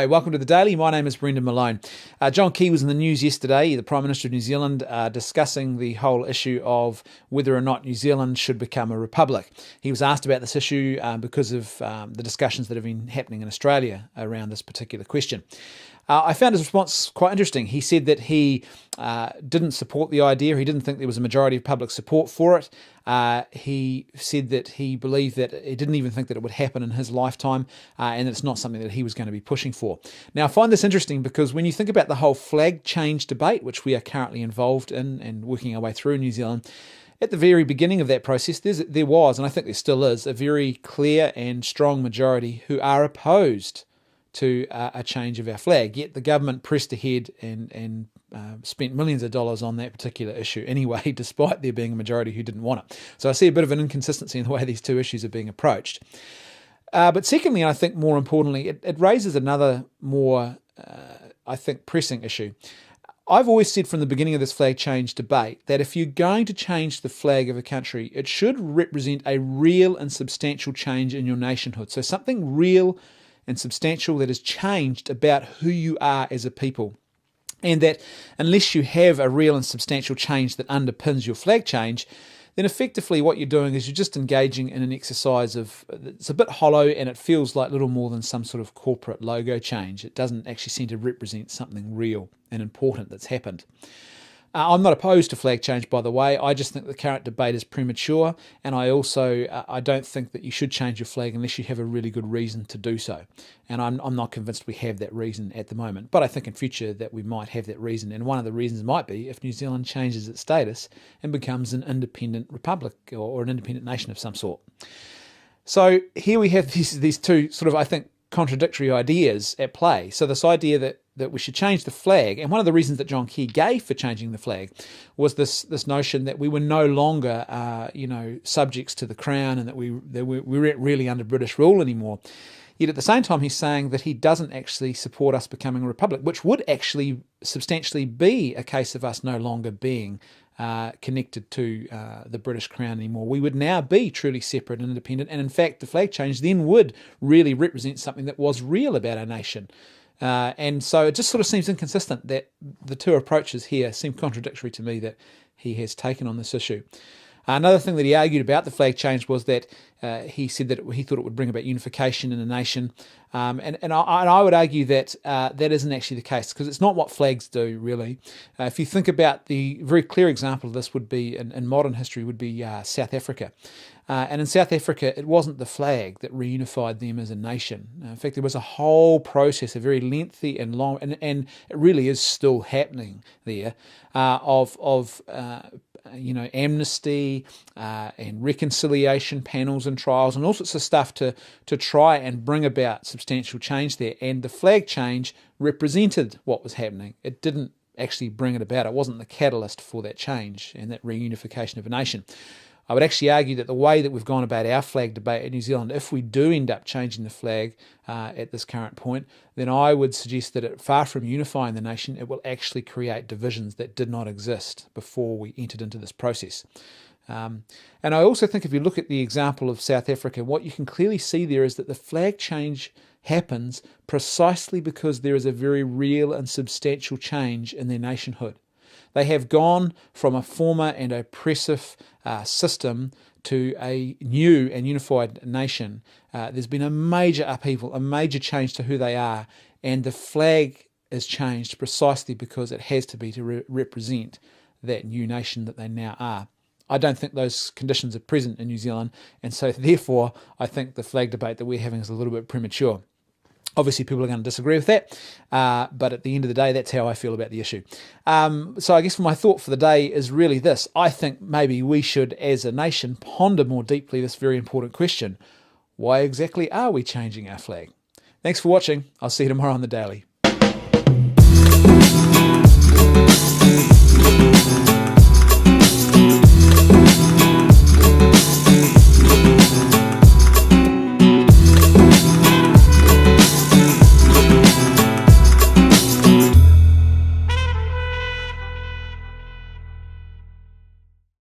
G'day, welcome to The Daily. My name is Brendan Malone. John Key was in the news yesterday, the Prime Minister of New Zealand, discussing the whole issue of whether or not New Zealand should become a republic. He was asked about this issue because of the discussions that have been happening in Australia around this particular question. I found his response quite interesting. He said that he didn't support the idea. He didn't think there was a majority of public support for it. He said that he believed that he didn't even think that it would happen in his lifetime, and it's not something that he was going to be pushing for. Now, I find this interesting because when you think about the whole flag change debate, which we are currently involved in and working our way through in New Zealand, at the very beginning of that process, there was, and I think there still is, a very clear and strong majority who are opposed to a change of our flag. Yet the government pressed ahead and spent millions of dollars on that particular issue anyway, despite there being a majority who didn't want it. So I see a bit of an inconsistency in the way these two issues are being approached. But secondly, and I think more importantly, it raises another more, I think, pressing issue. I've always said from the beginning of this flag change debate that if you're going to change the flag of a country, it should represent a real and substantial change in your nationhood. So something real and substantial that has changed about who you are as a people. And that unless you have a real and substantial change that underpins your flag change, then effectively what you're doing is you're just engaging in an exercise of, it's a bit hollow and it feels like little more than some sort of corporate logo change. It doesn't actually seem to represent something real and important that's happened. I'm not opposed to flag change, by the way. I just think the current debate is premature, and I don't think that you should change your flag unless you have a really good reason to do so. And I'm not convinced we have that reason at the moment. But I think in future that we might have that reason, and one of the reasons might be if New Zealand changes its status and becomes an independent republic or an independent nation of some sort. So here we have these two sort of, I think, contradictory ideas at play. So this idea that we should change the flag, and one of the reasons that John Key gave for changing the flag was this notion that we were no longer subjects to the Crown, and that we weren't really under British rule anymore. Yet at the same time, he's saying that he doesn't actually support us becoming a republic, which would actually substantially be a case of us no longer being connected to the British Crown anymore. We would now be truly separate and independent, and in fact the flag change then would really represent something that was real about our nation. And so it just sort of seems inconsistent that the two approaches here seem contradictory to me that he has taken on this issue. Another thing that he argued about the flag change was that he said that he thought it would bring about unification in a nation. And I would argue that that isn't actually the case, because it's not what flags do, really. If you think about the very clear example of this would be, in modern history, would be South Africa. And in South Africa, it wasn't the flag that reunified them as a nation. In fact, there was a whole process, a very lengthy and long, and it really is still happening there, of amnesty and reconciliation panels and trials and all sorts of stuff to try and bring about substantial change there. And the flag change represented what was happening. It didn't actually bring it about. It wasn't the catalyst for that change and that reunification of a nation. I would actually argue that the way that we've gone about our flag debate in New Zealand, if we do end up changing the flag at this current point, then I would suggest that far from unifying the nation, it will actually create divisions that did not exist before we entered into this process. And I also think if you look at the example of South Africa, what you can clearly see there is that the flag change happens precisely because there is a very real and substantial change in their nationhood. They have gone from a former and oppressive system to a new and unified nation. There's been a major upheaval, a major change to who they are, and the flag is changed precisely because it has to be to represent that new nation that they now are. I don't think those conditions are present in New Zealand, and so therefore I think the flag debate that we're having is a little bit premature. Obviously, people are going to disagree with that, but at the end of the day, that's how I feel about the issue. So I guess my thought for the day is really this. I think maybe we should, as a nation, ponder more deeply this very important question. Why exactly are we changing our flag? Thanks for watching. I'll see you tomorrow on The Daily.